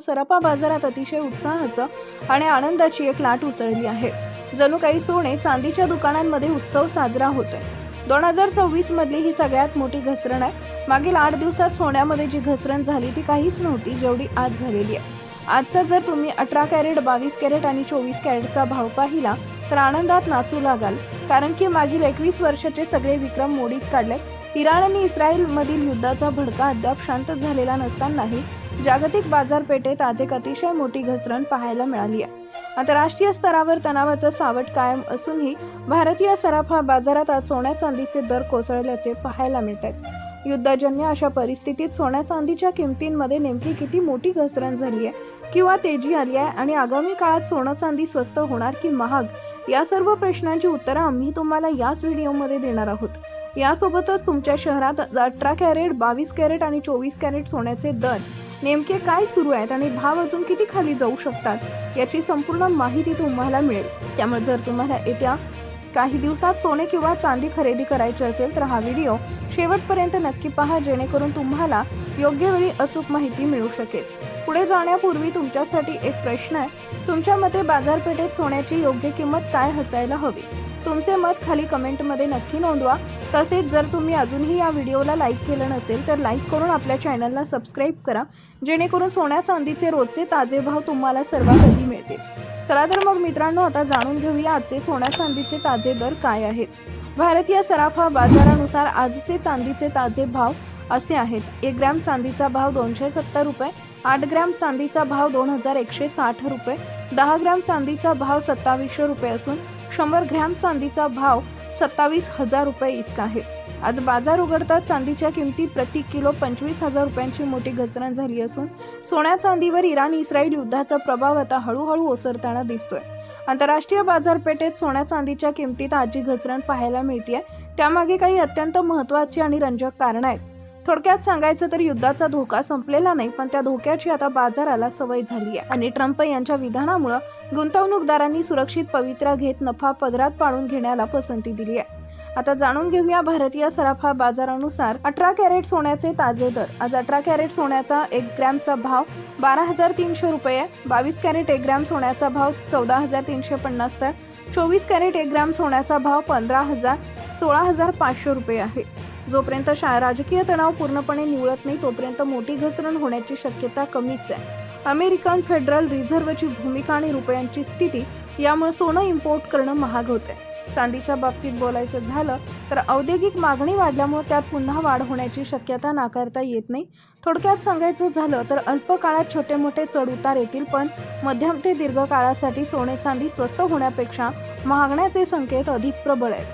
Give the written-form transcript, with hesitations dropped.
सराफा बाजारात अतिशय उत्साहाचं आणि आनंदाची एक लाट उसळली आहे। जणू काही सोने चांदीच्या दुकानांमध्ये उत्सव साजरा होतोय। 2026 मधली ही सगळ्यात मोठी घसरण आहे। मागील 8 दिवसात सोन्यामध्ये जी घसरण झाली ती काहीच नव्हती जेवढी आज झालेली आहे। आजचा जर तुम्ही 18 कॅरेट, 22 कॅरेट आणि 24 कॅरेटचा भाव पाहिला तर आनंदात नाचू लागाल, कारण की मागील 21 वर्षाचे सगळे विक्रम मोडीत काढले। इराण आणि इस्रायल मधील युद्धाचा भडका अद्याप शांत झालेला नसतानाही जागतिक बाजारपेठेत आज एक अतिशय मोठी घसरण पाहायला मिळाली आहे। आंतरराष्ट्रीय स्तरावर तणावाचं सावट कायम असूनही भारतीय सराफा बाजारात आज सोन्या चांदीचे दर कोसळल्याचे पाहायला मिळत आहे। युद्धजन्य अशा परिस्थितीत सोन्या चांदीच्या किमतींमध्ये नेमकी किती मोठी घसरण झाली आहे किंवा तेजी आली आहे आणि आगामी काळात सोनं चांदी स्वस्त होणार की महाग, या सर्व प्रश्नांची उत्तरं आम्ही तुम्हाला याच व्हिडिओमध्ये देणार आहोत। यासोबतच तुमच्या शहरात 18 कॅरेट, 22 कॅरेट आणि 24 कॅरेट सोन्याचे दर नेमके काय सुरू आहेत आणि भाव अजून किती खाली जाऊ शकतात याची संपूर्ण माहिती तुम्हाला मिळेल। त्यामुळे जर तुम्हाला येत्या काही दिवसात सोने किंवा चांदी खरेदी करायची असेल तर हा व्हिडिओ शेवटपर्यंत नक्की पहा, जेणेकरून तुम्हाला योग्य वेळी अचूक माहिती मिळू शकेल। पुढे जाण्यापूर्वी तुमच्यासाठी एक प्रश्न आहे, तुमच्या मते बाजारपेठेत सोन्याची योग्य किंमत काय असायला हवी? तुमचे मत खाली कमेंटमध्ये नक्की नोंदवा। तसेच जर तुम्ही अजूनही या व्हिडिओला लाईक केलं नसेल तर लाईक करून आपल्या चॅनलला सबस्क्राईब करा, जेणेकरून सोन्या चांदीचे रोजचे ताजे भाव तुम्हाला सर्वात आधी मिळतील। चला तर मग मित्रांनो, आता जाणून घेऊया आजचे सोन्या चांदीचे ताजे दर काय आहेत। भारतीय सराफा बाजारानुसार आजचे चांदीचे ताजे भाव असे आहेत। 1 ग्रॅम चांदीचा भाव 270 रुपये, 8 ग्रॅम चांदीचा भाव 2160 रुपये, 10 ग्रॅम चांदीचा भाव 2700 रुपये असून 100 ग्रॅम चांदीचा भाव 27,000 रुपये इतका आहे। आज बाजार उघडताच चांदीच्या किमती प्रति किलो 25,000 रुपयांची मोठी घसरण झाली असून सोन्या चांदीवर इराण इस्रायल युद्धाचा प्रभाव आता हळूहळू ओसरताना दिसतोय। आंतरराष्ट्रीय बाजारपेठेत सोन्या चांदीच्या किमतीत आजची घसरण पाहायला मिळते। त्यामागे काही अत्यंत महत्त्वाची आणि रंजक कारणं आहेत। थोडक्यात सांगायचं तर युद्धाचा धोका संपलेला नाही, पण त्या धोक्याची आता बाजाराला सवय झाली आहे आणि ट्रम्प यांच्या विधानामुळे गुंतवणूकदारांनी सुरक्षित पवित्रा घेत नफा पदरात पाडून घेण्याला पसंती दिली आहे। आता जाणून घेऊया भारतीय सराफा बाजारानुसार 18 कॅरेट सोन्याचे ताजे दर। आज 18 कॅरेट सोन्याचा 1 ग्रॅमचा भाव 12,300 रुपये, 22 कॅरेट 1 ग्रॅम सोन्याचा भाव 14,350 तर 24 कॅरेट 1 ग्रॅम सोन्याचा भाव 16,500 रुपये आहे। जोपर्यंत राजकीय तणाव पूर्णपणे निवळत नाही तोपर्यंत मोठी घसरण होण्याची शक्यता कमीच आहे। अमेरिकन फेडरल रिझर्व्हची भूमिका आणि रुपयांची स्थिती यामुळे सोनं इम्पोर्ट करणं महाग होते। चांदीच्या बाबतीत बोलायचं झालं तर औद्योगिक मागणी वाढल्यामुळे त्यात पुन्हा वाढ होण्याची शक्यता नाकारता येत नाही। थोडक्यात सांगायचं झालं तर अल्प काळात छोटे मोठे चढ उतार येतील, पण मध्यम ते दीर्घ काळासाठी सोने चांदी स्वस्त होण्यापेक्षा महागण्याचे संकेत अधिक प्रबळ आहेत।